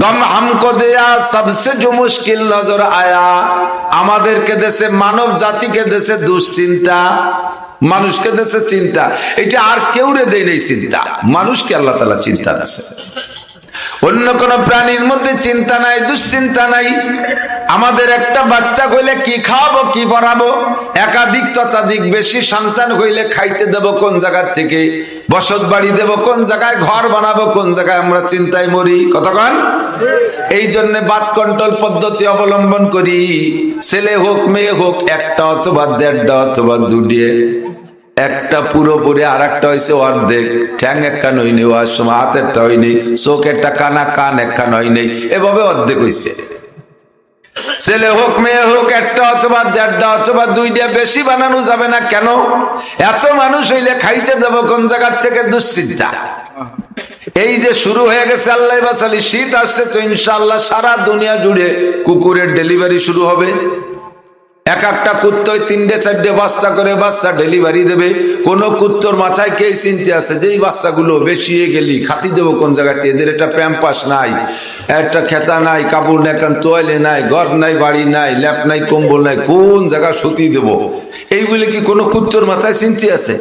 कम हमको दिया सबसे जो मुश्किल नजर आया আমাদেরকে দেশে মানব জাতিকে দেশে দুশ্চিন্তা মানুষকে দেশে চিন্তা এটা আর কেউ রে দেয় নাই চিন্তা মানুষকে আল্লাহ তাআলা চিন্তা আছে অন্য কোন প্রাণীর মধ্যে চিন্তা নাই দুশ্চিন্তা নাই আমাদের একটা বাচ্চা হইলে কি খাওয়াবো কি পড়াবো একাধিক ততাধিক বেশি সন্তান হইলে খাইতে দেব কোন জায়গা থেকে বসত বাড়ি দেব কোন জায়গায় ঘর বানাবো কোন জায়গায় আমরা চিন্তায় মরি কতক্ষণ এই জন্য বাত কন্ট্রোল পদ্ধতি অবলম্বন করি ছেলে হোক মেয়ে হোক একটা অথবা দেড়টা অথবা দুটিয়ে একটা পুরোপুরি আর একটা হয়েছে অর্ধেক ঠ্যাং একখান হয়নি ওয়ার সময় হাতেরটা হয়নি চোখ একটা কানা কান একখান হয়নি এভাবে অর্ধেক হয়েছে ছেলে হোক মেয়ে হোক একটা অথবা দেড়টা অথবা দুইটা বেশি বানানো যাবে না কেন এত মানুষ হইলে খাইতে দেব কোন জায়গা থেকে দুশ্চিন্তা এই যে শুরু হয়ে গেছে আল্লাহ বাসালি শীত আসছে তো ইনশাআল্লাহ সারা দুনিয়া জুড়ে কুকুরের ডেলিভারি শুরু হবে এক একটা কুত্তয় 3-4 বাচ্চা করে বাচ্চা ডেলিভারি দেবে কোন কুত্তর মাথায় কে চিন্তা আছে যে এই বাচ্চাগুলো বেশি হয়ে গেলি খাতি দেবো কোন জায়গাতে এদের একটা প্যাম্পাস নাই একটা খেতা নাই কাপড় নাই তোয়ালে নাই ঘর নাই বাড়ি নাই ল্যাপ নাই কম্বল নাই কোন জায়গা সুতি দেবো এইগুলি কি কোন কুত্তর মাথায় চিন্তা আছে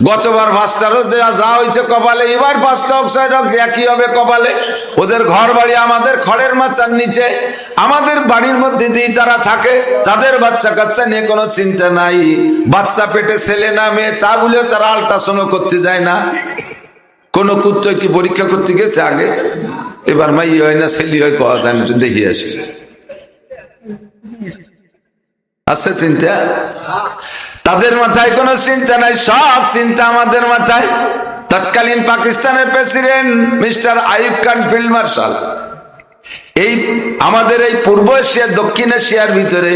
গতবার পাঁচটারও যা হয়েছে কপালে এবার 5টা অক্সাইড একই হবে কপালে ওদের ঘর বাড়ি আমাদের খড়ের মাচার নিচে আমাদের বাড়ির মধ্যে দিয়ে যারা থাকে তাদের বাচ্চা কাচ্চা নিয়ে কোনো চিন্তা নাই বাচ্চা পেটে ছেলে না মেয়ে তা বলেও তারা আল্ট্রাসাউন্ড করতে যায় না কোন কুত্ত কি পরীক্ষা করতে গেছে আগে এবার মাই হয় না ছেলে হয় কোয়া যায় না দেখি আসি আছে চিন্তা তাদের মাথায় কোনো চিন্তা নাই সব চিন্তা আমাদের মাথায় তৎকালীন পাকিস্তানের president mister Ayub Khan field marshal এই আমাদের এই পূর্ব এশিয়া দক্ষিণ এশিয়ার ভিতরে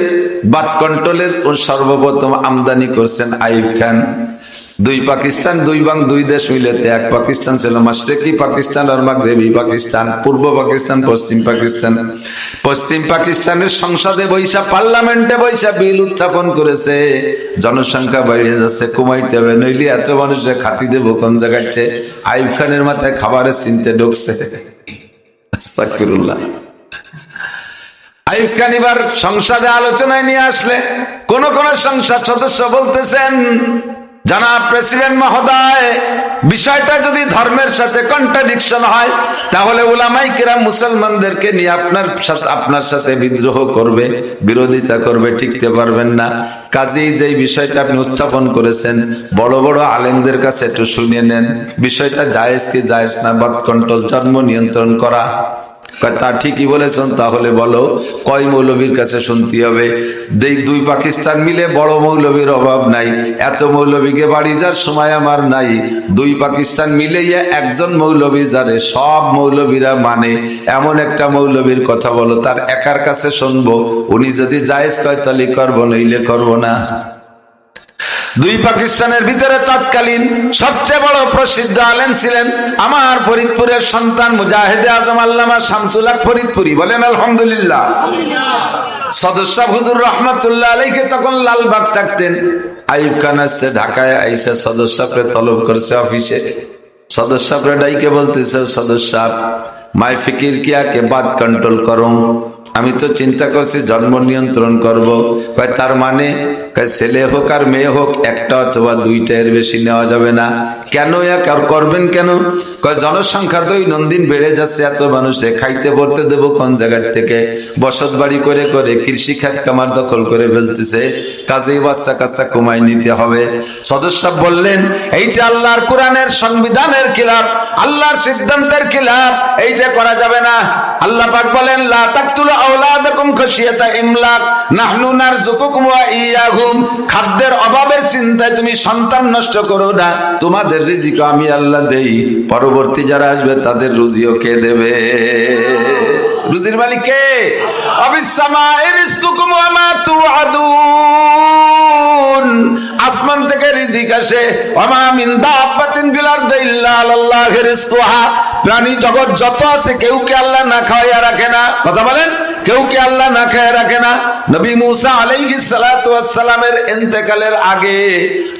বাত কন্ট্রোলের সর্বপ্রথম আমদানি করছেন আইয়ুব খান দুই পাকিস্তান দুই বাং দুই দেশ মিলেতে এক পাকিস্তান ছিল মাশরিকি পাকিস্তান আর মাগরিবি পাকিস্তান পূর্ব পাকিস্তান পশ্চিম পাকিস্তানের সংসদে বৈশা পার্লামেন্টে বৈশা বিল উত্থাপন করেছে জনসংখ্যা বেড়ে যাচ্ছে কমাইতে হবে নইলে এত মানুষের খাতি দেবো কোন জায়গাতে আইয়ুব খানের মাথায় খাবারের চিন্তা ঢুকছে আস্তাগফিরুল্লাহ আইয়ুব খান এবার সংসদে আলোচনায় নিয়ে আসলে কোন কোন সংসদ সদস্য বলতেছেন জনাব প্রেসিডেন্ট মহোদয় বিষয়টা যদি ধর্মের সাথে কন্ট্রাডিকশন হয় তাহলে উলামায়ে কিরাম মুসলমানদেরকে নিয়ে আপনার সাথে বিদ্রোহ করবে বিরোধিতা করবে টিকতে পারবেন না কাজেই যেই বিষয়টা আপনি উত্থাপন করেছেন বড় বড় আলেমদের কাছে একটু শুনিয়ে নেন বিষয়টা জায়েজ কি জায়েজ না বাত কন্ট্রোল জন্ম নিয়ন্ত্রণ করা তা ঠিকই বলেছেন তাহলে বলো কয় মৌলবীর কাছে শুনতে হবে দুই পাকিস্তান মিলে বড় মৌলবীর অভাব নাই এত মৌলবীকে বাড়ি যার সময় আমার নাই দুই পাকিস্তান মিলে একজন মৌলবী যারে সব মৌলবীরা মানে এমন একটা মৌলবীর কথা বলো তার একার কাছে শুনবো উনি যদি জায়েজ কয় তাহলে করবো নইলে করবো না দুই পাকিস্তানের ভিতরে তৎকালীন সবচেয়ে বড় প্রসিদ্ধ আলেম ছিলেন আমার ফরিদপুরের সন্তান মুজাহিদে আজম আল্লামা শামসুল হক ফরিদপুরি বলেন আলহামদুলিল্লাহ সদস্য হুজুর রহমাতুল্লাহ আলাইহি তখন লালবাগ থাকতেন আইয়ুব খান আসছে ঢাকায় আইসা সদস্যকে তলব করছে অফিসে সদস্যকে ডাইকে বলতেছে সদস্য মাই ফিকির কিয়া কে বাত কন্ট্রোল করো আমি তো চিন্তা করছি জন্ম নিয়ন্ত্রণ করব তার মানে ছেলে হোক আর মেয়ে হোক একটা অথবা দুইটা এর বেশি নেওয়া যাবে না কেন আর করবেন কেন জনসংখ্যা দৈনন্দিন বেড়ে যাচ্ছে এত মানুষে খাইতে পড়তে দেব কোন জায়গা থেকে বসত বাড়ি করে করে কৃষি খাত কামার দখল করে ফেলতেছে কাজেই বাচ্চা কাচ্চা কমাই নিতে হবে সদস্য বললেন এইটা আল্লাহর কোরআনের সংবিধানের খিলাফ আল্লাহর সিদ্ধান্তের খিলাফ এইটা করা যাবে না আল্লাহ পাক বলেন লা তাকতুলু আওলাদাকুম খাশিয়াতা ইমলাক নাহনু নারযুকুকুম ওয়া ইয়াহুম খাদ্যের অভাবের চিন্তায় তুমি সন্তান নষ্ট করো না তোমাদের রিজিক আমি আল্লাহ দেই পরবর্তী যারা আসবে তাদের রুজিও কে দেবে রুজির মালিক কে আবিসসামা'i রিজকুকুম ওয়া মা তুআদুন আসমান থেকে রিজিক আসে ওয়া মা মিন দাব্বাতিন ফিল আরদি ইল্লা আলাল্লাহি রিজকুহা প্রাণী জগৎ যত আছে কেউ কে আল্লাহ না খাওয়াইয়া রাখে না কথা বলেন কেউ কি আল্লাহ না খেয়ে রাখে না? নবী মুসা আলাইহিস সালাতু ওয়াস সালামের ইন্তেকালের আগে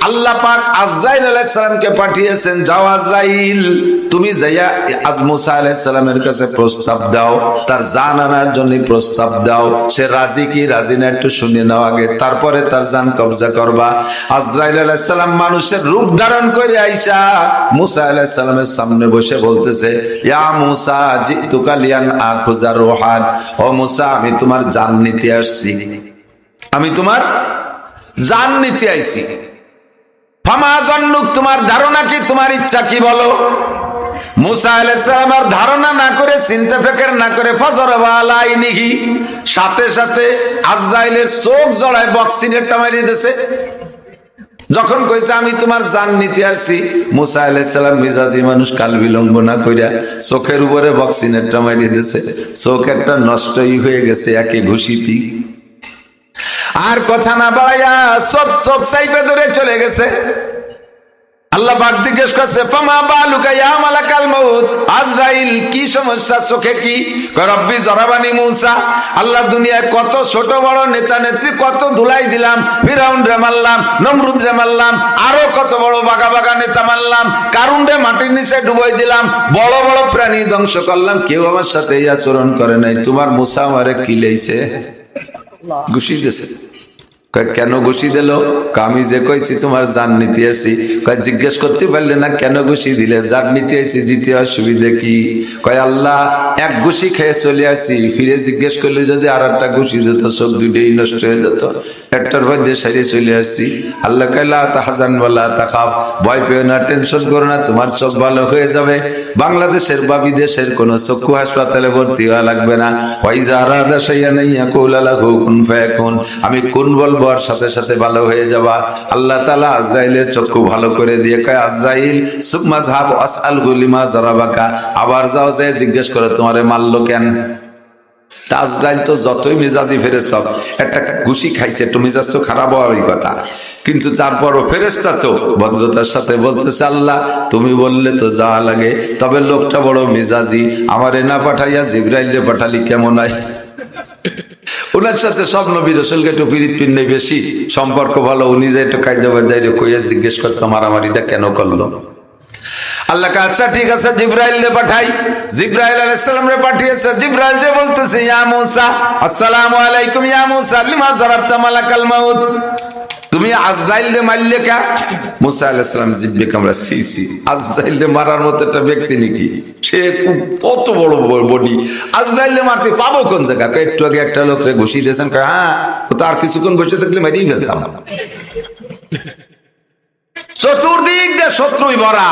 আল্লাহ পাক আজরাইল আলাইহিস সালামকে পাঠিয়েছেন, যাও আজরাইল তুমি যাইয়া আজ মুসা আলাইহিস সালামের কাছে প্রস্তাব দাও, তার জান আনার জন্য প্রস্তাব দাও, সে রাজি কি রাজি না একটু শুনে নাও আগে, তারপরে তার জান কবজা করবা। আজরাইল আলাইহিস সালাম মানুষের রূপ ধারণ করে আইসা মুসা আলাইহিস সালামের সামনে বসে বলতেছে, ইয়া মুসা জিতুকা লিয়ান আখুযা রূহাক, ও মুসা আমি তোমার জান নিতে আসছি, আমি তোমার জান নিতে আইছি। ফামা জান্নুক, তোমার ধারণা কি, তোমার ইচ্ছা কি বলো? মুসা আলাইহিস সালামের ধারণা না করে, চিন্তা ফিকির না করে ফাজরাবা আলাইহি, সাথে সাথে আজরাইলের চোখ জড়ায় বক্সিনেরটা মারিয়ে দিয়েছে। যখন কইছে আমি তোমার জান নিতে আসছি, মুসা আলাইহিস সালাম মিজাজি মানুষ, কাল বিলম্ব না কইরা চোখের উপরে বক্সিনেরটা মারিয়ে দিয়েছে। চোখেরটা নষ্টই হয়ে গেছে একে ঘুষিতি। আর কথা না বাড়াইয়া চোখ চাইপে ধরে চলে গেছে। আল্লাহ পাক জিজ্ঞেস করছে, ফামা বালুকা ইয়া মালাকাল মাউত, আজরাইল কি সমস্যা, চোখে কি? কয় রব্বি জরাবানি মুসা, আল্লাহ দুনিয়ায় কত ছোট বড় নেতা নেত্রী কত ধুলাই দিলাম, ফিরাউন রে মারলাম, নমরুদ রে মারলাম, আরো কত বড় বাগা বাগা নেতা মারলাম, কারুন রে মাটির নিচে ডুবাই দিলাম, বড় বড় প্রাণী ধ্বংস করলাম, কেউ আমার সাথে এই আচরণ করে নাই, তোমার মুসা আমারে কি লেইছে, ঘুষি দিয়েছে। কেন ঘুষি দিল? আমি যে কইছি তোমার জান নিতে আসছি। কয় জিজ্ঞেস করতে পারলে না কেন ঘুষি দিলে? জান নিতে আসছি, দিতে অসুবিধা কি? কয় আল্লাহ এক ঘুষি খেয়ে চলে আসছি, ফিরে জিজ্ঞেস করলে যদি আর একটা ঘুষি দিত সব দুটোই নষ্ট হয়ে যেত, একটার মধ্যে সারিয়ে চলে আসছি। আল্লাহ কয়লা তাহাজান ওয়ালা তাখাফ, ভয় পেও না, টেনশন করো না, তোমার চোখ ভালো হয়ে যাবে। বাংলাদেশের বা বিদেশের কোন চক্ষু হাসপাতালে ভর্তি হওয়া লাগবে না। ওয়াইজা আরাদা শাইআন ইয়াকুলা লাহু কুন ফায়াকুন, আমি কোন বলবো আর সাথে সাথে ভালো হয়ে যাবা। আল্লাহ তাআলা আজরাইলের চক্ষু ভালো করে দিয়ে কয়, আজরাইল সুম্মা যাহাব আসআলহু লিমা যারাবাকা, আবার যাও যে জিজ্ঞেস করে তোমারে মারলো কেন। আজরাইল তো যতই মেজাজি ফেরেশতা, একটা ঘুষি খাইছে, একটু মেজাজ তো খারাপ হওয়ারই কথা, কিন্তু তারপরও ফেরেশতা তো ভদ্রতার সাথে বলতেছে, আল্লাহ তুমি বললে তো যাওয়া লাগে, তবে লোকটা বড় মেজাজি, আমারে না পাঠাইয়া জিবরাইলে পাঠালি কেমন হয়? ওনার সাথে সব নবী রাসূলকে একটু পিরিত পিন্নে বেশি সম্পর্ক ভালো, উনি যে একটু কায়দা বাজাইরে কইয়া জিজ্ঞেস করতো মারামারিটা কেন করলো। আল্লাহ কা আচ্ছা ঠিক আছে, জিবরাইলে পাঠাই। জিবরাইল আলাইহিস সালাম রে পাঠিয়েছে। জিবরাইল যে বলতেছে, ইয়া মুসা আসসালামু আলাইকুম, ইয়া মুসা লিমা যারাবতা মালাকাল মাউত, তুমি আজরাইল রে মারলে কা? মুসা আলাইহিস সালাম জিব্বে কামড়া, সি আজরাইল রে মারার মতো একটা ব্যক্তি নাকি, সে কত বড় বডি, আজরাইল রে মারতে পাবো কোন জায়গা? একটু আগে একটা লোক রে ঘুষি দিয়েছেন, হ্যাঁ ও তো আর কিছুক্ষণ বসে থাকলে মারিয়ে ফেলতাম। চতুর্দিক দিয়ে শত্রুই ভরা,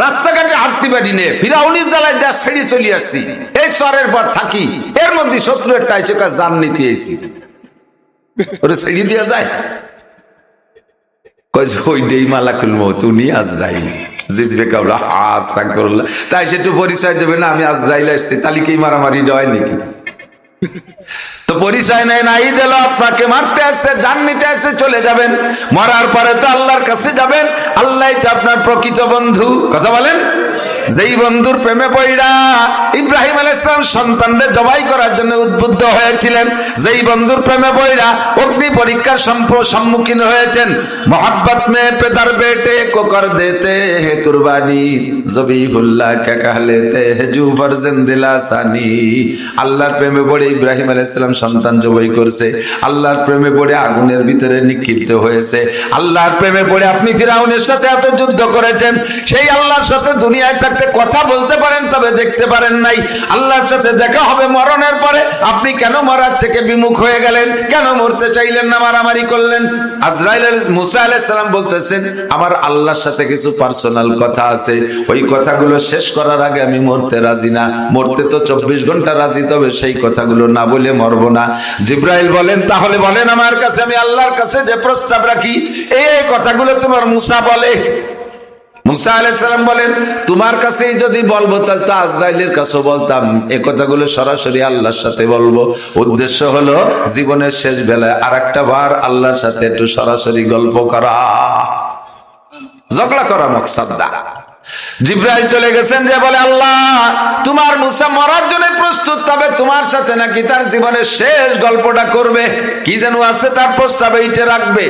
রাস্তাঘাটে হাঁটতে পারি নে, ফিরাউনির জ্বালায় দেশ ছেড়ে চলে আসছি, এই চরের পর থাকি, এর মধ্যে শত্রু একটা এসে জান নিতে এসেছি, ওরে ছেড়ে দেওয়া যায়? ওইটাই মালাকুল মউত, উনি আজরাইল। জিব্বে কামড়া, আস্তাগফিরুল্লাহ, তাই সেটু পরিচয় দেবে না আমি আজরাইল আসছি, তাহলে কি মারামারি হয় নাকি? তো পরিচয় নেই, নাই দিল, আপনাকে মারতে আসছে, জান নিতে আসছে, চলে যাবেন, মরার পরে তো আল্লাহর কাছে যাবেন, আল্লাহ তো আপনার প্রকৃত বন্ধু। কথা বলেন, যেই বন্ধুর প্রেমে পড়া ইব্রাহিম আলাইহিস সালাম সন্তানদের জবাই করার জন্য উদ্বুদ্ধ হয়েছিলেন, যেই বন্ধুর প্রেমে পড়া অগ্নি পরীক্ষার সম্মুখীন হয়েছেন, মোহাব্বত মে পেদার বেটে কো কর দেতে হে কুরবানি, জবিহুল্লাহ কে কহ লেতে হে জু ফরজন্দিলা সানি। আল্লাহর প্রেমে পড়ে ইব্রাহিম আলাইহিস সালাম সন্তান জবাই করছে, আল্লাহর প্রেমে পড়ে আগুনের ভিতরে নিক্ষিপ্ত হয়েছে, আল্লাহর প্রেমে পড়ে আপনি ফিরাউনের সাথে এত যুদ্ধ করেছেন, সেই আল্লাহর সাথে দুনিয়ায় কথা বলতে পারেন তবে দেখতে পারেন নাই, আল্লাহর সাথে দেখা হবে মরণের পরে, আপনি কেন মরার থেকে বিমুখ হয়ে গেলেন? কেন মরতে চাইলেন না, মারামারি করলেন? আজরাইল মুসা আলাইহিস সালাম বলতেছেন, আমার আল্লাহর সাথে কিছু পার্সোনাল কথা আছে, ওই কথাগুলো শেষ করার আগে আমি মরতে রাজি না, মরতে তো 24 ঘন্টা রাজি, তবে সেই কথাগুলো না বলে মরবো না। জিবরাইল বলেন, তাহলে বলেন আমার কাছে, আমি আল্লাহর কাছে যে প্রস্তাব রাখি এই কথাগুলো তোমার মুসা বলে। মুসা আলাইহিস সালাম বলেন, তোমার কাছেই যদি বলবো তাহলে তো আজরাইলের কাছে বলতাম, এই কথাগুলো সরাসরি আল্লাহর সাথে বলবো। উদ্দেশ্য হলো জীবনের শেষ বেলায় আরেকটা বার আল্লাহর সাথে একটু সরাসরি গল্প করা, ঝগড়া করা মকসাদ না। জিবরাইল চলে গেছেন, যে বলে, আল্লাহ তোমার মুসা মরার জন্য প্রস্তুত, তবে তোমার তোমার সাথে নাকি তার জীবনের শেষ গল্পটা করবে, কি যেন আছে তার প্রস্তাবে এইটা রাখবে।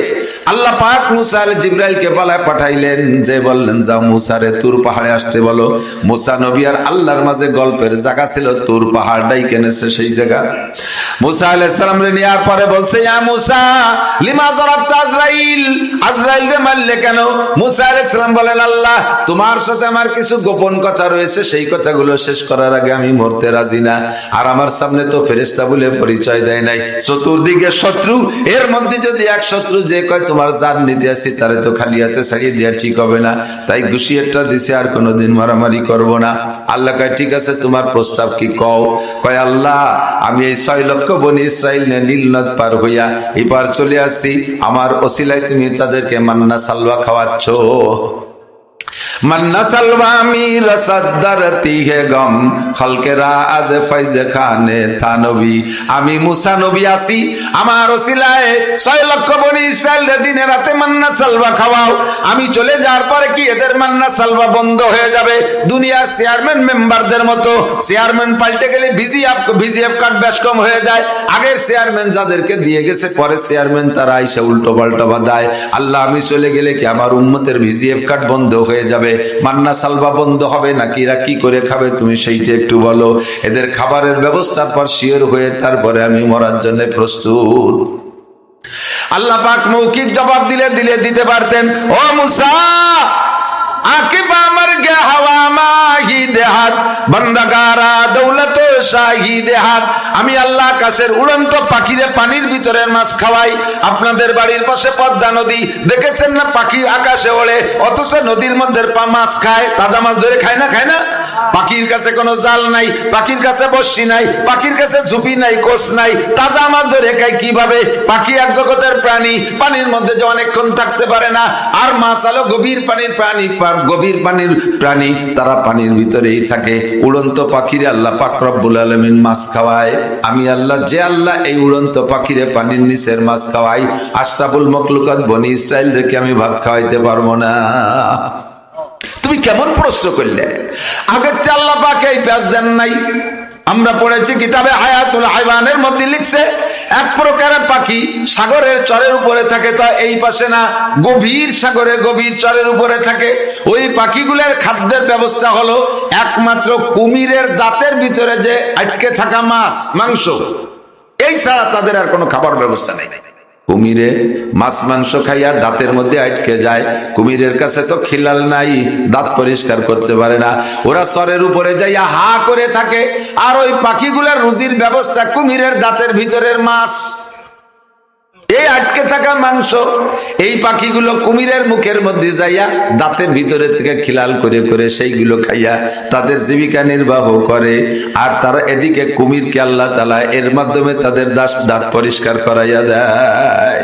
আল্লাহ পাক মুসা আলাইহিস জিবরাইলকে পালায় পাঠাইলেন, যে বললেন যাও মুসারে তুর পাহাড়ে আসতে বলো। মুসা নবী আর আল্লাহর মাঝে গল্পের জায়গা ছিল তুর পাহাড়টাই কেনেছে সেই জায়গা। মুসা আলাইহিস সালাম রে নেওয়ার পরে বলছে, ইয়া মুসা লিমা যারাবতা আজরাইল, আজরাইল রে মারলে কেন? মুসা আলাইহিস সালাম বলেন, আল্লাহ তোমার সাথে আমার কিছু গোপন কথা রয়েছে, সেই কথাগুলো শেষ করার আগে আমি মরতে রাজি না। আর আমার সামনে তো ফেরেশতা বলে পরিচয় দেয় নাই, চতুর্দিকে শত্রু, এর মধ্যে যদি এক শত্রু যে কয় তোমার জান নিতে আসি, তারে তো খালি হাতে ছাড়িয়ে দেওয়া ঠিক হবে না, তাই ঘুষিয়েরটা দিছে, আর কোনোদিন মারামারি করব না। আল্লাহ কয় ঠিক আছে, তোমার প্রস্তাব কি কও? কয় আল্লাহ আমি এই 6 লক্ষ বনি ইসরাইল নিয়ে নীল নদ পার হইয়া এপার চলে আসছি, আমার ওসিলায় তুমি তাদেরকে মান্না সালওয়া খাওয়াচ্ছ। मन्ना सलवा मीर सद्दरती है गम खलकेरा आज फैज खाने था नबी आमी मूसा नबी आसी আমার ওসিলায় 6 লক্ষ বনি ইসরাইলের দিনে রাতে মান্না সালওয়া খাওয়াও। আমি চলে যাওয়ার পরে কি এদের মান্না সালওয়া বন্ধ হয়ে যাবে? দুনিয়ার চেয়ারম্যান মেম্বারদের মতো চেয়ারম্যান পাল্টে গেলে ভিজিএফ কার্ড বেশ কম হয়ে যায়। আগের চেয়ারম্যান যাদেরকে দিয়ে গেছে, পরে চেয়ারম্যান তারা আইসা উল্টো পাল্টা বাঁধায়। আল্লাহ আমি চলে গেলে কি আমার উম্মতের ভিজিএফ কার্ড বন্ধ হয়ে যাবে? মান্না সালওয়া বন্ধ হবে নাকি? এরা কি করে খাবে তুমি সেইটা একটু বলো। এদের খাবারের ব্যবস্থার পর শিওর হয়ে তারপরে আমি মরার জন্য প্রস্তুত। আল্লাহ পাক মৌখিক জবাব দিলে দিতে পারতেন, ও মুসা আকিবা মর গে হাওয়া মাহি দেহাত বন্দাগারা দৌলত শাহী দেহাত। আমি আল্লাহ আকাশের উড়ন্ত পাখিরে পানির ভিতরের মাছ খাওয়াই। আপনাদের বাড়ির পাশে পদ্মা নদী দেখেছেন না? পাখি আকাশে ওড়ে, অথচ নদীর মধ্যে মাছ খায়, তাজা মাছ ধরে খায় না? খায় না? পাখির কাছে কোনো জাল নাই, পাখির কাছে বর্ষি নাই, পাখির কাছে ঝুপি নাই, কোষ নাই, তাজা মাছ ধরে খায় কিভাবে? পাখি এক জগতের প্রাণী, পানির মধ্যে যে অনেকক্ষণ থাকতে পারে না। আর মাছ হলো গভীর পানির প্রাণী, গভীর পানির প্রাণী, তারা পানির ভিতরেই থাকে। উড়ন্ত পাখিরে আল্লাহ পাক রব্বুল আলামিন মাছ খাওয়ায়। আমি আল্লাহ, যে আল্লাহ এই উড়ন্ত পাখিরে পানির নিচের মাছ খাওয়াই, আশরাফুল মখলুকাত বনি ইসরাইল দেখে আমি ভাত খাওয়াইতে পারবো না? তুমি কেমন প্রশ্ন করলে? আগের আল্লাহ পাক এই পেঁয়াজ দেন নাই? আমরা পড়েছি কিতাবে হায়াতুল হাইওয়ানের মধ্যে লিখছে এক প্রকারের পাখি সাগরের চরের উপরে থাকে, তা এই পাশে না, গভীর সাগরের গভীর চরের উপরে থাকে। ওই পাখিগুলোর খাদ্যের ব্যবস্থা হলো একমাত্র কুমিরের দাঁতের ভিতরে যে আটকে থাকা মাছ মাংস, এই ছাড়া তাদের আর কোনো খাবার ব্যবস্থা নেই। কুমিরে মাছ মাংস খাইয়া দাঁতের মধ্যে আটকে যায়। কুমিরের কাছে তো খিলাল নাই, দাঁত পরিষ্কার করতে পারে না। ওরা চরের উপরে যাইয়া হা করে থাকে, আর ওই পাখিগুলার রুজির ব্যবস্থা কুমিরের দাঁতের ভিতরের মাছ, এই আটকে থাকা মাংস। এই পাখিগুলো কুমিরের মুখের মধ্যে যাইয়া দাঁতের ভিতরে থেকে খিলাল করে করে সেইগুলো খাইয়া তাদের জীবিকা নির্বাহ করে। আর তারা এদিকে কুমিরকে আল্লাহ তাআলা এর মাধ্যমে তাদের দাঁত পরিষ্কার করাইয়া দেয়।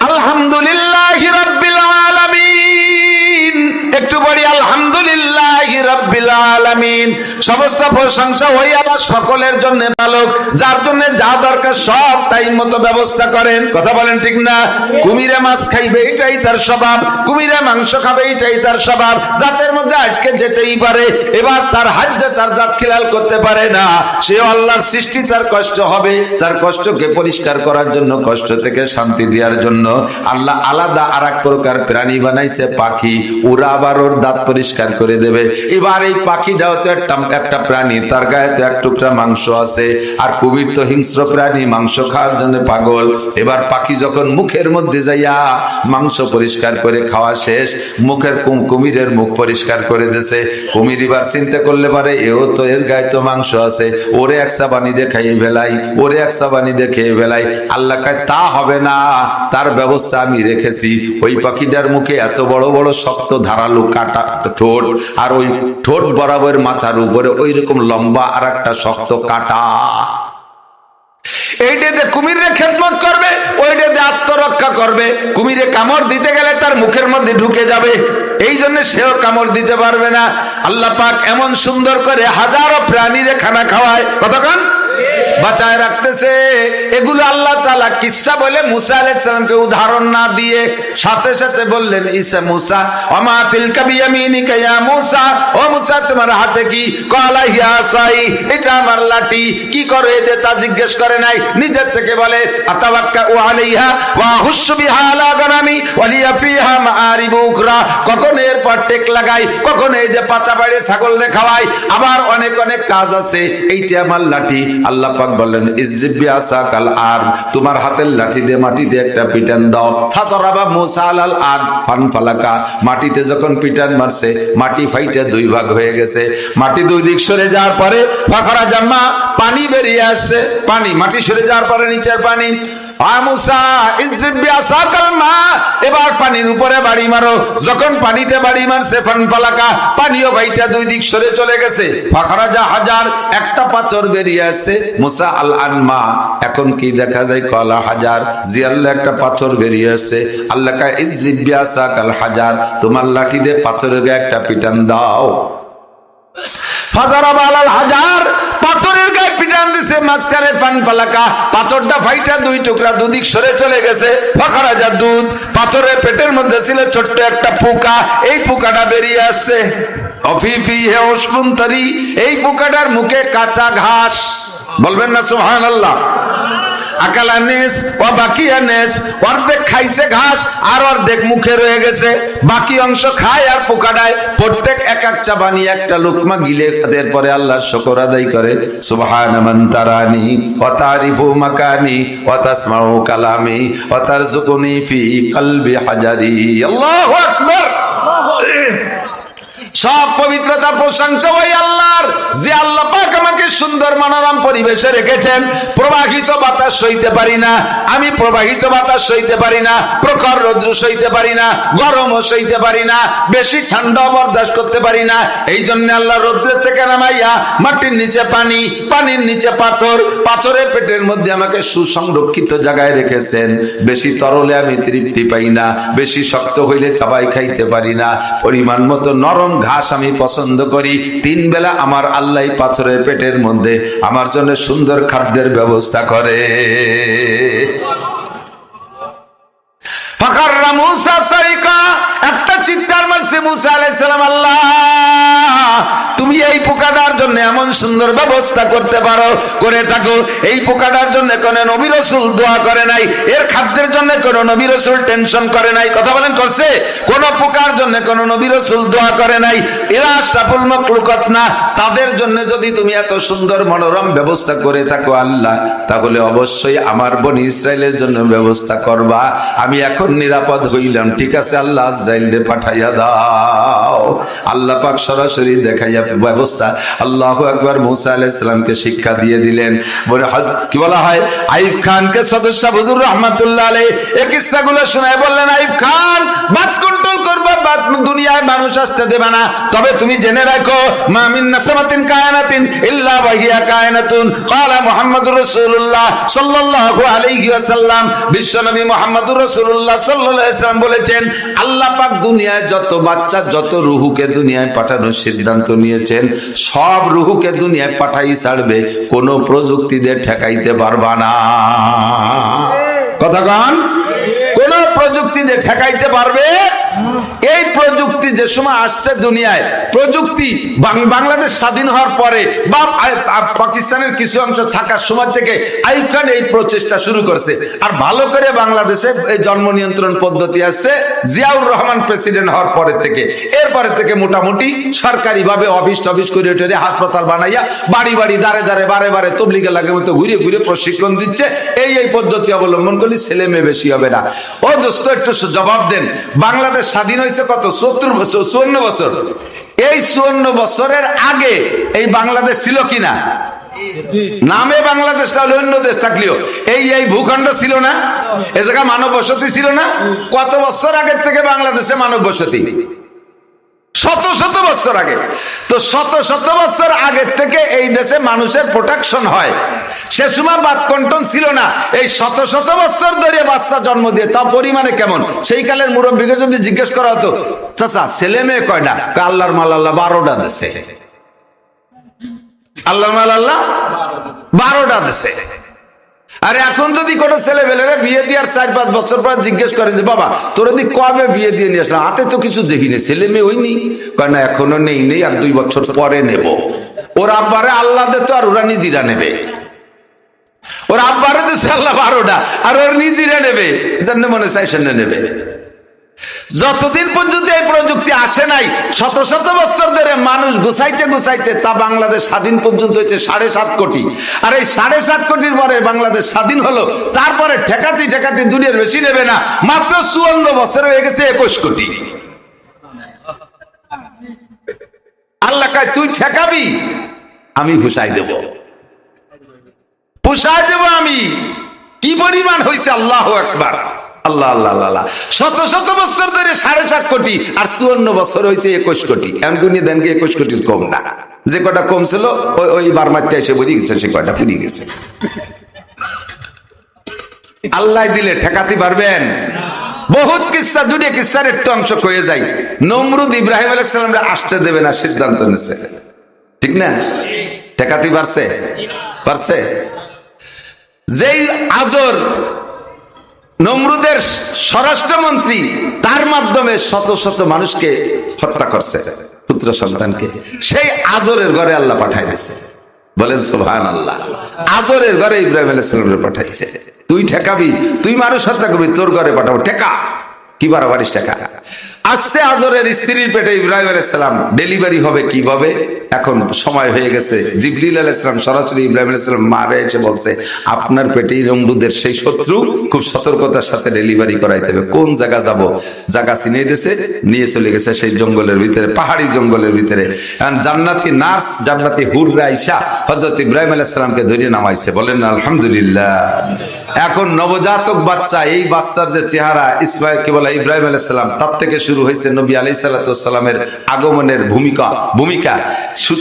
আলহামদুলিল্লাহি রাব্বিল আলামিন। একটু বলি আলহামদুলিল্লাহি রাব্বিল আলামিন। সমস্ত প্রশংসা ওই আল্লাহ সকলের জন্য পালক, যার জন্য যা দরকার সব টাইম মতো ব্যবস্থা করেন। কথা বলেন ঠিক না? কুমিরে মাছ খাইবে এটাই তার স্বভাব, কুমিরে মাংস খাবে এটাই তার স্বভাব। দাঁতের মধ্যে আটকে যেতেই পারে, এবার তার হাত দিয়ে তার দাঁত খিলাল করতে পারে না। সে আল্লাহর সৃষ্টি, তার কষ্ট হবে। তার কষ্টকে পরিষ্কার করার জন্য, কষ্ট থেকে শান্তি দেওয়ার জন্য আল্লাহ আলাদা আর এক প্রকার প্রাণী বানাইছে পাখি। ওরা আবার ওর দাঁত পরিষ্কার করে দেবে। এবার এই পাখিটাও তো একটা প্রাণী, তার গায়ে তো এক টুকরা মাংস আছে। আর কুমির তো হিংস্র প্রাণী, মাংস খাওয়ার জন্য পাগল। এবার পাখি যখন মুখের মধ্যে যাইয়া মাংস পরিষ্কার করে খাওয়া শেষ, মুখের কুমিরের মুখ পরিষ্কার করে দিয়েছে। কুমির এবার চিন্তা করলে পারে এও তো, এর গায়ে তো মাংস আছে, ওরে এক চাবানি দিয়ে খাইয়ে ফেলাই, ওরে এক চাবানি দিয়ে খেয়ে ফেলাই। আল্লাহ কয় তা হবে না, তার ব্যবস্থা আমি রেখেছি। ওই পাখিটার মুখে এত বড় বড় শক্ত ধারালো কাটা ঠোঁট, আর ওই ঠোঁট বরাবর মাথার উপরে ওই রকম লম্বা আর একটা শক্ত কাটা। এইটাতে কুমিরে খেদমত করবে, ওইটাতে আত্মরক্ষা করবে। কুমিরে কামড় দিতে গেলে তার মুখের মধ্যে ঢুকে যাবে, এই জন্য সেও কামড় দিতে পারবে না। আল্লাহ পাক এমন সুন্দর করে হাজারো প্রাণীরে খানা খাওয়ায়। কতক্ষণ? বাঁচায় রাখতেছে। এগুলো আল্লাহ তাআলা কিসসা বলে মুসা আলাইহিস সালামকে উদাহরণ না দিয়ে সাথে সাথে বললেন, ঈসা মুসা ওমা তিলকা বিয়ামিনিকা ইয়া মুসা, ও মুসা তোমার হাতে কি? ক্বালা হিয়া আসাই, এটা আমার লাঠি। কি করে এতে তা জিজ্ঞেস করে নাই, নিজের থেকে বলে আতাওয়াক্কাউ আলাইহা ওয়া হুসসু বিহা আলা গানামি ওয়া লিয়া ফিহা মাআরিবু উখরা। কখন এরপর টেক লাগাই, কখন এই যে পাতা বাইরে ছাগলরে খাওয়াই, আবার অনেক অনেক কাজ আছে। এইটা আমার লাঠি। আল্লাহ পাক বললেন ইজরিব বিআসাকাল আর, তোমার হাতের লাঠি দিয়ে মাটিতে একটা পিটান দাও। ফাজারাবা মুসা আলাল আদ ফানফালাকা, মাটিতে যখন পিটান মারছে মাটি ফাইটে দুই ভাগ হয়ে গেছে। মাটি দুই দিক সরে যাওয়ার পরে ফাখরা জাম্মা, পানি বেরিয়ে আসছে। পানি মাটি সরে যাওয়ার পরে নিচের পানি। এবার পানির উপরে বাড়ি মারো। যখন পানিতে বাড়ি মারছে ফানফালাকা, পানিও ভাইটা দুই দিক সরে চলে গেছে। ফাখরাজা হাজার, একটা পাথর বেরিয়ে আসছে। মুসা আল আনমা, এখন কি দেখা যায়? কলা হাজার, জি আল্লাহ একটা পাথর বেরিয়ে আসছে। আল্লাহ কা ইজরিব বিআসাকাল হাজার, তোমার লাঠি দিয়ে পাথরের গায়ে একটা পিটান দাও। ফাজারাবা আলাল হাজার, পাথরের গায়ে পিটান দিছে, মাঝখানে ফানফালাকা, পাথরটা ফাইটা দুই টুকরা দুদিক সরে চলে গেছে। ফাখরাজা দুধ, পাথরের পেটের মধ্যে ছিল ছোট্ট একটা পোকা, এই পোকাটা বেরিয়ে আসছে। অফিফি হে উসফুনতারি, এই পোকাটার মুখে কাঁচা ঘাস। বলবেন না সুবহানাল্লাহ? আকালা নেস ও বাকিয়া নেস, অর্ধেক খাইছে ঘাস আর অর্ধেক মুখে রয়ে গেছে। বাকি অংশ খায় আর পোকাটায়। প্রত্যেক এক এক চাবানি একটা লুকমা গিলে এরপরে আল্লাহর শুকর আদায় করে। সুবহানা মান তারানি ওয়া তারিফু মাকানি ওয়া তাসমাউ কালামি ওয়া তারযুকুনি ফি কলবি হাজারি। আল্লাহু আকবার। সব পবিত্রতা প্রশংসা ওই আল্লাহর, যে আল্লাহ পাক আমাকে সুন্দর মনোরম পরিবেশে রেখেছেন। প্রবাহিত বাতাস সইতে পারি না আমি, প্রবাহিত বাতাস সইতে পারি না, প্রখর রৌদ্র সইতে পারি না, গরমও সইতে পারি না, বেশি ঠান্ডা বরদাস্ত করতে পারি না। এই জন্য আল্লাহ রৌদ্রের থেকে নামাইয়া মাটির নিচে পানি, পানির নিচে পাথর, পাথরের পেটের মধ্যে আমাকে সুসংরক্ষিত জায়গায় রেখেছেন। বেশি তরলে আমি তৃপ্তি পাই না, বেশি শক্ত হইলে চাবাই খাইতে পারি না। পরিমাণ মতো নরম ঘাস আমি পছন্দ করি। তিন বেলা আমার আল্লাহ পাথরের পেটের মধ্যে আমার জন্য সুন্দর খাদ্যের ব্যবস্থা করে। ফাকাররা মুসা সাইকা, একটা চিৎকার মারছে মুসা আলাইহিস সালাম, আল্লাহ তুমি এই পোকাটার জন্য এমন সুন্দর ব্যবস্থা করতে পারো, করে থাকো। এই পোকাটার জন্য কোন নবী রাসূল দোয়া করে নাই, এর খাদ্যের জন্য কোন নবী রাসূল টেনশন করে নাই। কথা বলেন, করছে? কোন পোকার জন্য কোন নবী রাসূল দোয়া করে নাই। এরা আশরাফুল মাখলুকাত না, তাদের জন্য যদি তুমি এত সুন্দর মনোরম ব্যবস্থা করে থাকো আল্লাহ, তাহলে অবশ্যই আমার বনি ইসরাইলের জন্য ব্যবস্থা করবা। আমি এখন নিরাপদ হইলাম, ঠিক আছে আল্লাহ আজরাইলকে পাঠাইয়া দাও। আল্লাহ পাক সরাসরি দেখাইয়া ব্যবস্থা। আল্লাহু আকবার। মুসা আলাইহিস সালামকে শিক্ষা দিয়ে দিলেন। কি বলা হয়, আইয়ুব খানকে সদস্য হুজুর রাহমাতুল্লাহ আলাইহি এই কিসসাগুলো শোনায় বললেন, আইয়ুব খান বাত কন্ট্রোল করবা, বাত দুনিয়ায় মানুষ আসতে দেবে না। তবে তুমি জেনে রাখো, মা মিন নাসামাতিন কায়নাতিন ইল্লা ওয়া হিয়া কায়নাতুন। ক্বালা মুহাম্মাদুর রাসূলুল্লাহ সাল্লাল্লাহু আলাইহি ওয়াসাল্লাম, বিশ্বনবী মুহাম্মদুর রাসূলুল্লাহ সাল্লাল্লাহু আলাইহি ওয়াসাল্লাম বলেছেন, আল্লাহ পাক দুনিয়ায় যত বাচ্চা, যত রূহকে দুনিয়ায় পাঠানোর সিদ্ধান্ত নিয়েছেন, সব রূহকে দুনিয়ায় পাঠাই ছাড়বে, কোন প্রযুক্তি দিয়ে ঠেকাইতে পারবা না। কথা কন? কোন প্রযুক্তি দিয়ে ঠেকাইতে পারবে? এই প্রযুক্তি যে সময় আসছে দুনিয়ায়, প্রযুক্তি বাংলাদেশ স্বাধীন হওয়ার পরে বা পাকিস্তানের কিছু অংশ থাকার সময় থেকে আইয়ুব খান এই প্রচেষ্টা শুরু করছে। আর ভালো করে বাংলাদেশে এই জন্ম নিয়ন্ত্রণ পদ্ধতি আসছে জিয়াউর রহমান প্রেসিডেন্ট হওয়ার পরে থেকে। এরপরে থেকে মোটামুটি সরকারি ভাবে অফিস টফিস করে টেরে হাসপাতাল বানাইয়া বাড়ি বাড়ি দাঁড়ে দাঁড়ে বারে বারে তবলিগে লাগে মতো ঘুরে ঘুরে প্রশিক্ষণ দিচ্ছে। এই পদ্ধতি অবলম্বন করলে ছেলে মেয়ে বেশি হবে না। ও দোস্ত, একটু জবাব দেন, বাংলাদেশ স্বাধীন হয়েছে কত? 74 বছর, 54 বছর। এই 54 বছরের আগে এই বাংলাদেশ ছিল কিনা? নামে বাংলাদেশটা হলো, অন্য দেশ থাকলেও এই ভূখণ্ড ছিল না, এ জায়গা মানব বসতি ছিল না। কত বছর আগের থেকে বাংলাদেশে মানব বসতি? শত শত বছর আগে। তো শত শত বছর আগের থেকে এই দেশে মানুষের প্রোটেকশন হয়। সে সময় বাত কন্টন ছিল না। এই শত শত বছর ধরে বাচ্চা জন্ম দিয়ে, তা পরিমাণে কেমন? সেই কালের মুরব্বীকে যদি জিজ্ঞেস করা হতো, চাচা ছেলে মেয়ে কয়টা? আল্লাহর মাল আল্লাহ 12টা দেশে। আল্লাহর মাল আল্লাহ 12টা দেশে। আর এখন যদি কোনো ছেলে বেলেরা বিয়ে দিয়ে 4-5 বছর পর জিজ্ঞেস করেন যে বাবা তোরা দি কবে বিয়ে দিয়ে নিয়ে আসলাম, হাতে তো কিছু দেখিনি, ছেলে মেয়ে হইনি, কয় না এখনো নেই, আর 2 বছর পরে নেব। ওর আব্বারে আল্লাহ দে তো আর ওরা নিজেরা নেবে, ওর আব্বারে দিচ্ছে আল্লাহ 12টা, আর ওর নিজেরা নেবে, জানলে মনে চাই সেনে নেবে। যতদিন পর্যন্ত এই প্রযুক্তি আসে নাই, শত শত বছর ধরে মানুষ গুছাইতে গুছাইতে তা বাংলাদেশ স্বাধীন পর্যন্ত হয়েছে 7.5 কোটি। আর এই 7.5 কোটির পরে বাংলাদেশ স্বাধীন হলো, তারপরে ঠেকাতে ঠেকাতে দুনিয়ার বেশি নেবে না, মাত্র 54 বছর হয়ে গেছে 21 কোটি। আল্লাহ কয় তুই ঠেকাবি, আমি পুষাই দেব, পুষাই দেব আমি। কি পরিমাণ হয়েছে, আল্লাহু আকবার, আল্লাহ আল্লাহ আল্লাহ। শত শত বছর ধরে 7.5 কোটি, আর 54 বছর হয়েছে 21 কোটি। এমন গুনিয়ে দেন কি 21 কোটির কম না, যে কটা কম ছিল ওই বারমাত্য এসে বুঝে গেছে, সে কয়টা ফুরিয়ে গেছে। আল্লাহ দিলে ঠেকাতে পারবেন? বহুত কিস্সা, 2টা কিস্সার একটু অংশ হয়ে যায়। নমরুদ ইব্রাহিম আলাইহিস সালামকে আসতে দেবে না সিদ্ধান্ত নিয়েছে, ঠিক না? ঠেকাতে পারছে? পারছে? যেই আজর নমরুদের স্বরাষ্ট্রমন্ত্রী, তার মাধ্যমে শত শত মানুষকে হত্যা করছে, পুত্র সন্তানকে, সেই আজরের ঘরে আল্লাহ পাঠাই দিয়েছে। বলেন সুবহানাল্লাহ। আজরের ঘরে ইব্রাহিম আলাইহিস সালাম পাঠাইছে। তুই ঠেকাবি, তুই মানুষ হত্যা করবি, তোর ঘরে পাঠাবো, ঠেকা। কি বাড়াবাড়িস ঠেকা। আসছে আজরের স্ত্রীর পেটে ইব্রাহিম আলাইহিস সালাম, ডেলিভারি হবে কিভাবে, এখন সময় হয়ে গেছে। জিবরিল আলাইহিস সালাম সরাসরি ইব্রাহিম আলাইহিস সালাম মারে এসে বলছে আপনার পেটেই নমরুদের সেই শত্রু, খুব সতর্কতার সাথে ডেলিভারি করাইতে হবে। কোন জায়গা যাব, জায়গা চিনিয়ে দিয়েছে, নিয়ে চলে গেছে সেই জঙ্গলের ভিতরে, পাহাড়ি জঙ্গলের ভিতরে। জান্নাতি নার্স, জান্নাতি হুররা আয়েশা হযরত ইব্রাহিম আলাইহিস সালামকে ধরে নামাইছে। বলেন আলহামদুলিল্লাহ। এখন নবজাতক বাচ্চা, এই বাচ্চার যে চেহারা, ইসমাইল কি বলে ইব্রাহিম আলাইহিস সালাম, তার থেকে শুরু হয়েছে নবী আলাইহিস সালাতু ওয়াস সালামের আগমনের ভূমিকা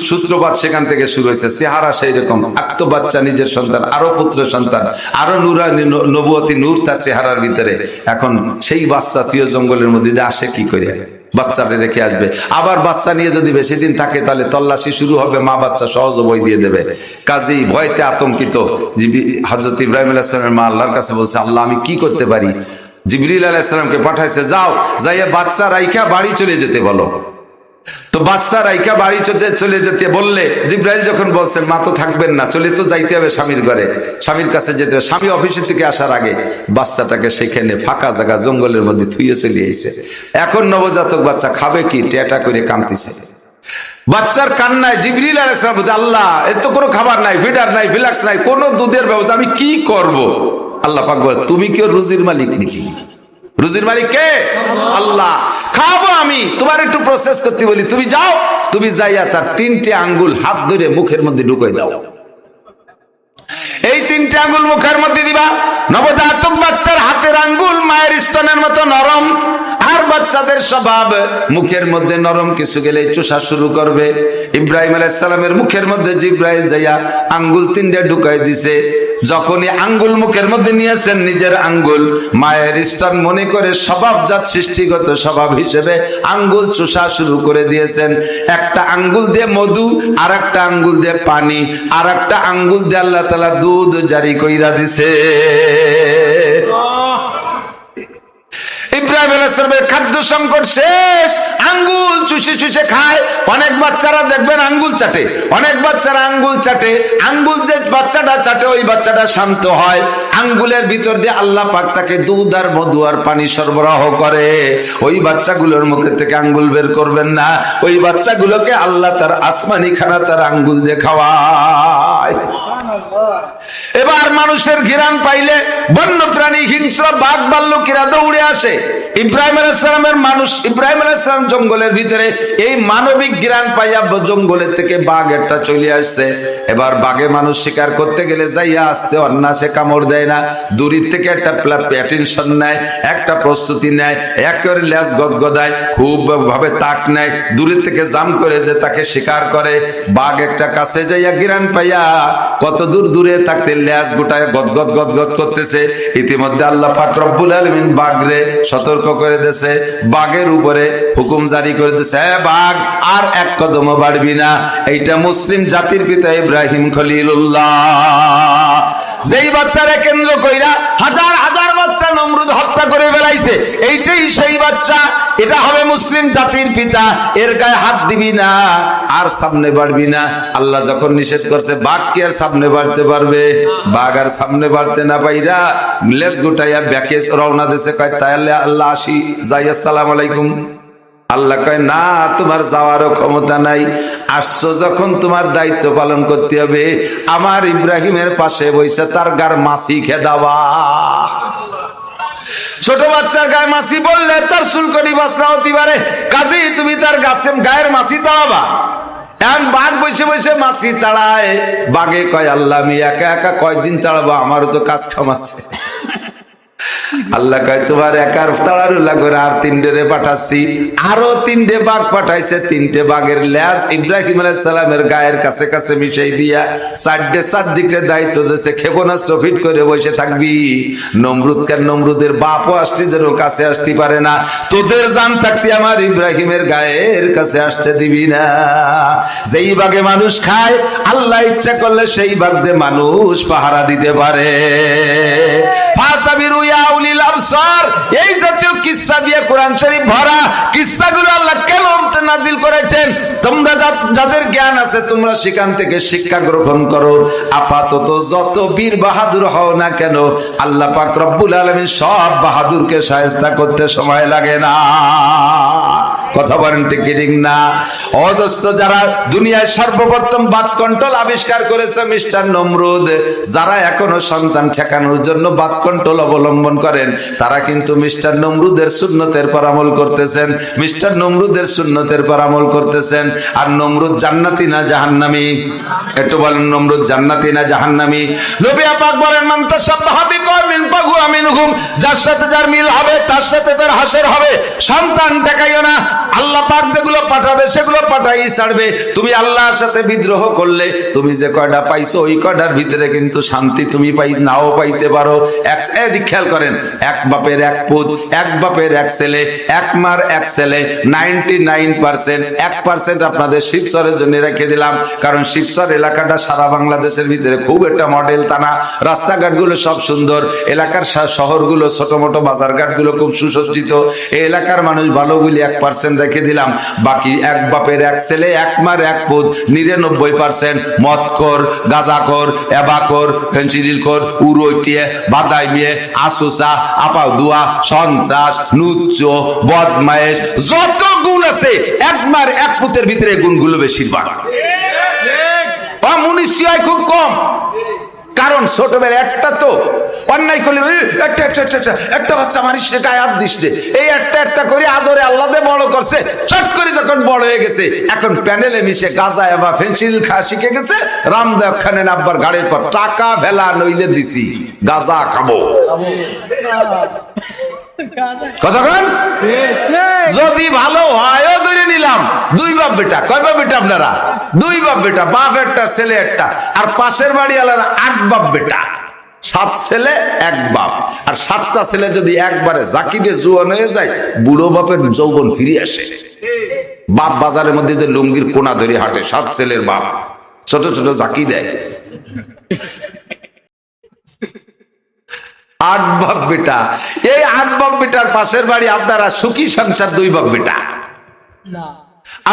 সূত্রপাত সেখান থেকে শুরু হয়েছে। চেহারা সেই রকম, আক্ত বাচ্চা, নিজের সন্তান, আরো পুত্র সন্তান, আরো নূরানি নবুয়তি নূর তার চেহারার ভিতরে। এখন সেই বাচ্চা তুই জঙ্গলের মধ্যে আসে কি করে, বাচ্চাটা রেখে আসবে। আবার বাচ্চা নিয়ে যদি বেশি দিন থাকে তাহলে তল্লাশি শুরু হবে, মা বাচ্চা সহজ বই দিয়ে দেবে। কাজেই ভয়তে আতঙ্কিত হযরত ইব্রাহিম আলাইহিস সালামের মা আল্লাহর কাছে বলছে আল্লাহ আমি কি করতে পারি। জিবরিল আলাইহিস সালামকে পাঠাইছে, যাও যাইয়া বাচ্চা রাইখা বাড়ি চলে যেতে বলো। তো বাচ্চা রাইখা বাড়ি চলে যেতে বললে, জিবরাইল যখন বলছেন মা তো থাকবেন না, চলে তো যাইতে হবে স্বামীর ঘরে, স্বামীর কাছে যেতে হবে। স্বামী অফিসের থেকে আসার আগে বাচ্চাটাকে সেখানে ফাঁকা জায়গা জঙ্গলের মধ্যে থুয়ে চলে এসেছে। এখন নবজাতক বাচ্চা খাবে কি, টেটা করে কাঁদতেছে। বাচ্চার কান্নায় জিবরিল আলাইহিস সালাম বলতে আল্লাহ এর তো কোনো খাবার নাই, ফিডার নাই, ফিলাক্স নাই, কোনো দুধের ব্যবস্থা, আমি কি করব? আল্লাহ পাক বলে তুমি কি ওর রুজির মালিক নাকি? রুজির মালিক কে? আল্লাহ। খাবো আমি, তোমার একটু প্রসেস করতে বলি, তুমি যাও, তুমি যাইয়া তার 3টে আঙ্গুল হাত ধরে মুখের মধ্যে ঢুকাই দাও। এই 3টে আঙ্গুল মুখের মধ্যে দিবা। নবজাতক বাচ্চার হাতের আঙ্গুল মায়ের স্তনের মতো নরম, আর বাচ্চাদের স্বভাব মুখের মধ্যে নরম কিছু গেলে চুষা শুরু করবে। ইব্রাহিম আলাইহিস সালামের মুখের মধ্যে জিবরাইল যাইয়া আঙ্গুল 3টে ঢুকাই দিছে। যখনই আঙ্গুল মুখের মধ্যে নিয়েছেন, নিজের আঙ্গুল মায়ের স্তন মনে করে স্বভাবজাত সৃষ্টিগত স্বভাব হিসেবে আঙ্গুল চুষা শুরু করে দিয়েছেন। একটা আঙ্গুল দিয়ে মধু, আর একটা আঙ্গুল দিয়ে পানি, আর একটা আঙ্গুল দিয়ে আল্লাহ তাআলা দুধ জারি কইরা দিছে। ইব্রাহিম আলাইহিস সালামের খাদ্য সংকট শেষ, আঙ্গুল চুষে চুষে খায়। অনেক বাচ্চারা দেখবেন আঙ্গুল চাটে, অনেক বাচ্চারা আঙ্গুল চাটে, আঙ্গুল যে বাচ্চাটা চাটে ওই বাচ্চাটা শান্ত হয়। আঙ্গুলের ভিতর দিয়ে আল্লাহ পাক তাকে দুধ আর মধু আর পানি সরবরাহ করে। ওই বাচ্চাগুলোর মুখে থেকে আঙ্গুল বের করবেন না, ওই বাচ্চাগুলোকে আল্লাহ তার আসমানি খানা তার আঙ্গুল দিয়ে খাওয়ায়। এবার মানুষের ঘিরান পাইলে বন্য প্রাণী, হিংস্র বাঘ ভাল্লুকেরা দৌড়ে আসে। ইব্রাহিম আলাইহিস সালামের মানুষ, ইব্রাহিম আলাইহিস সালাম জঙ্গলের ভিতরে এই মানবিক ঘিরান পাইয়া জঙ্গলের থেকে বাঘ একটা চলে আসছে। এবার বাঘে মানুষ শিকার করতে গেলে যাইয়া আসতে অন্যাসে কামড় দেয় না, দূরের থেকে একটা প্যাটেনশন নেয়, একটা প্রস্তুতি নেয়, একেবারে লেজ গদগদায়, খুব ভাবে তাক নেয়, দূরের থেকে জাম করে যে তাকে শিকার করে। বাঘ একটা কাছে যাইয়া ঘিরান পাইয়া কত দূর দূরে থাকতে লেজ গোটায় গদগদ গদগদ করতেছে। ইতিমধ্যে আল্লাহ পাক রব্বুল আলামিন বাঘরে সতর্ক করে দিয়েছে, বাঘের উপরে হুকুম জারি করে দিয়েছে, বাঘ আর এক কদমও বাড়বি না। এইটা মুসলিম জাতির পিতা ইব্রাহিম খলিলুল্লাহ, যেই বাচ্চারে কেন্দ্র কইরা হাজার হাজার বাচ্চা নমরুদ হত্যা করে ফেলাইছে, এইটাই সেই বাচ্চা। এটা হবে মুসলিম জাতির পিতা, এর গায়ে হাত দিবি না, আর সামনে বাড়বি না। আল্লাহ যখন নিষেধ করছে, বাঘ কি আর সামনে বাড়তে পারবে? বাঘ আর সামনে বাড়তে না পাইরা লেজ গুটাইয়া ব্যাকে রওনা দিয়েছে, কয় তাহলে আল্লাহ আসি যাই, আসসালামু আলাইকুম। আল্লাহ কয় না, তোমার যাওয়ারও ক্ষমতা নাই, আসছো যখন তোমার দায়িত্ব পালন করতে হবে। আমার ইব্রাহিমের পাশে বইসা তার গার মাছি খেদাবা। ছোট বাচ্চার গায়ে মাছি বললে তার চুলকনি বাসনা হতে পারে, কাজেই তুমি তার গায়ের মাছি তাড়াবা। এখন বাঘ বসে বসে মাছি তাড়ায়। বাঘে কয় আল্লাহ আমি একা একা কয়দিন তাড়াবো, আমারও তো কাজ কাম আছে। আল্লাহ কয় তোমার একার তাড়ারুলা করে আর তিনটে পাঠাচ্ছি। আরো তিনটে বাঘ পাঠাইছে, তিনটে বাঘের লেজ ইব্রাহিম আলাইহিস সালামের গায়ের কাছে কাছে মিশাই দিয়া চারদিকে দায়িত্ব দিয়েছে, ক্ষেপণাস্ত্র ফিট করে বসে থাকবি। নমরুদের বাপও আসতে যেন কাছে আসতে পারে না, তোদের জান থাকতে আমার ইব্রাহিমের গায়ের কাছে আসতে দিবি না। যেই বাঘে মানুষ খায়, আল্লাহ ইচ্ছা করলে সেই বাঘ দিয়ে মানুষ পাহারা দিতে পারে। এই জাতীয় কিসসা দিয়ে কোরআন শরীফ ভরা। কিসসাগুলো আল্লাহ কেন নাজিল করেছেন? তোমরা যাদের জ্ঞান আছে তোমরা সেখান থেকে শিক্ষা গ্রহণ করো। আপাতত যত বীর বাহাদুর হও না কেন, আল্লাহ পাক রব্বুল আলামিন সব বাহাদুরকে শায়েস্তা করতে সময় লাগে না। কথা বলেন ঠিক ঠিক না? অদস্ত যারা দুনিয়ায় সর্বপ্রথম বাত কন্ট্রোল আবিষ্কার করেছে মিস্টার নমরুদ, যারা এখনো সন্তান ঠেকানোর জন্য বাত কন্ট্রোল অবলম্বন করেন, তারা কিন্তু মিস্টার নমরুদের সুন্নতের পর আমল করতেছেন, মিস্টার নমরুদের সুন্নতের পর আমল করতেছেন। আর নমরুদ জান্নাতি না জাহান্নামী? একটু বলেন, নমরুদ জান্নাতি না জাহান্নামী? নবী পাক বলেন মান তাশাব্বাহা বিকওমিন ফাহুয়া মিনহুম, যার সাথে যার মিল হবে তার সাথে তার হাসর হবে। সন্তান ঠেকাইও না, আল্লাহ পাক যেগুলো পাঠাবে সেগুলো পাঠাই ছাড়বে। তুমি আল্লাহর সাথে বিদ্রোহ করলে তুমি যে কয়টা পাইছো ওই কয়টার ভিতরে কিন্তু শান্তি তুমি নাও পাইতে পারো। খেয়াল করেন, এক বাপের এক পুত, এক বাপের এক ছেলে, এক মার এক ছেলে, 99%। 1% আপনাদের শিবচরের জন্য রেখে দিলাম, কারণ শিবচর এলাকাটা সারা বাংলাদেশের ভিতরে খুব একটা মডেল থানা, রাস্তাঘাটগুলো সব সুন্দর, এলাকার শহরগুলো ছোট মোটো বাজারঘাটগুলো খুব সুসজ্জিত। এই এলাকার মানুষ ভালো বলে 1% রেখে দিলাম। বাকি এক বাপের এক ছেলে, এক মার এক পুত, 99% মদখোর, গাঁজাখোর, এবাখোর, ফেন্সিডিলখোর, উড়োটিয়ে, বাদাই মেয়ে, আসুসা, আপাউদুয়া, সন্ত্রাস, নুচ্চ, বদমায়েশ, যত গুণ আছে এক মার এক পুতের ভিতরে গুণগুলো বেশিরভাগ। অমনীষী খুব কম, কারণ ছোটবেলা একটা তো অন্যায় করলে একটা বাচ্চা মারিস রে, গায়ে হাত দিস রে, এই একটা করে আদরে আল্লাহ বড় করছে। চট করে যখন বড় হয়ে গেছে, এখন প্যানেলে মিশে গাঁজা বা ফেন্সিল খাওয়া শিখে গেছে। রামদেব খানের আব্বার গাড়ির পর টাকা ভেলা নইলে দিছি, গাঁজা খাবো। কতক্ষণ যদি ভালো হয় ধরে নিলাম, দুই বাপ বেটা। কয় বাপ বেটা আপনারা? দুই বাপ বেটা, বাপ একটা ছেলে একটা। আর পাশের বাড়ি আলাদা 8 বাপ বেটা, 7 ছেলে 1 বাপ। আর 7টা ছেলে যদি একবারে জাকিতে জুয়ান হয়ে যায়, বুড়ো বাপের যৌবন ফিরে আসে। বাপ বাজারের মধ্যে লুঙ্গির কোনা ধরে হাঁটে, 7 ছেলের বাপ ছোট ছোট জাকি দেয়। 8 বাপ বেটা। এই 8 বাপ বেটার পাশের বাড়ি আপনারা সুখী সংসার, 2 বাপ বেটা।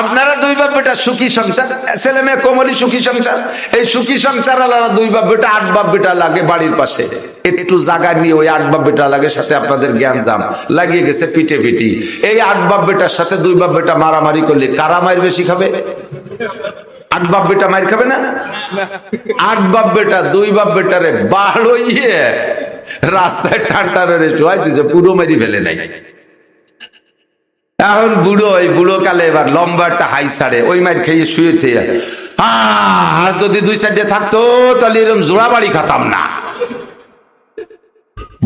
আপনারা 2 বাপ বেটা সুখী সংসার, ছেলে মেয়ে কোমলি সুখী সংসার। এই সুখী সংসার আলাদা 2 বাপ বেটা, 8 বাপ বেটা লাগে বাড়ির পাশে। একটু জায়গা নিয়ে ওই 8 বাপ বেটা লাগে সাথে আপনাদের জ্ঞান জাম লাগিয়ে গেছে পিটে পিটি। এই 8 বাপ বেটার সাথে 2 বাপ বেটা মারামারি করলে কারা মার বেশি খাবে? 8 বাপ বেটা মার খাবে না? 8 বাপ বেটা 2 বাপ বেটারে বাড়িয়ে রাস্তায় টানটারে চোয়াই দিচ্ছে, পুরো মারি ফেলে নাই। এখন বুড়ো, ওই বুড়ো কালে এবার লম্বা একটা হাই ছাড়ে, ওই মাইর খেয়ে শুয়ে থেকে আর যদি 2-4টে থাকতো তাহলে এরকম জোড়া বাড়ি খাতাম না।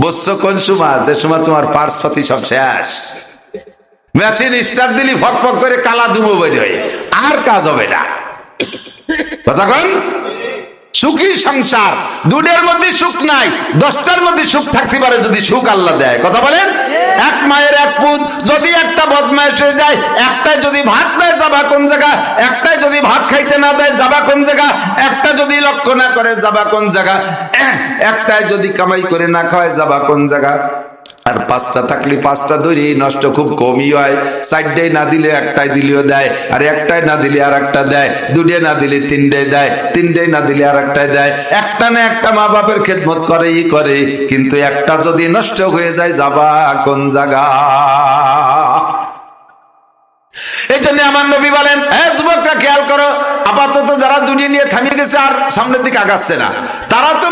বসছো কোন সময়? যে সময় তোমার পার্স পাতি সব শেষ, মেশিন স্টার্ট দিলি ফক ফক করে কালা দুমো বের হয়ে আর কাজ হবে না। কথা কন সুখী সংসার। দুটোর মধ্যে সুখ নাই, 10টার মধ্যে সুখ থাকতে পারে যদি সুখ আল্লাহ দেয়। কথা বলেন? এক মায়ের এক পুত, যদি একটা বদমাইশ হয়ে যায়, একটাই যদি ভাত দেয় যাবা কোন জায়গা, একটাই যদি ভাত খাইতে না দেয় যাবা কোন জায়গা, একটা যদি লক্ষ্য না করে যাবা কোন জায়গা, একটাই যদি কামাই করে না খাওয়ায় যাবা কোন জায়গা। আর 5টা থাকলে 5টা ধরে নষ্ট খুব কমই হয়। 4টাই না দিলে একটাই দিলেও দেয়, আর একটাই না দিলে আর একটা দেয়, 2টাই না দিলে 3টাই দেয়, 3টাই না দিলে আর একটাই দেয়। একটা না একটা মা বাপের খেদমত করেই করে, কিন্তু একটা যদি নষ্ট হয়ে যায় যাবা কোন জায়গা। এই জন্য আমার নবী বলেন, যুবকরা খেয়াল করো, আপাতত যারা দুনিয়া নিয়ে থামিয়ে গেছে আর সামনের দিকে আগাচ্ছে না, তারা তো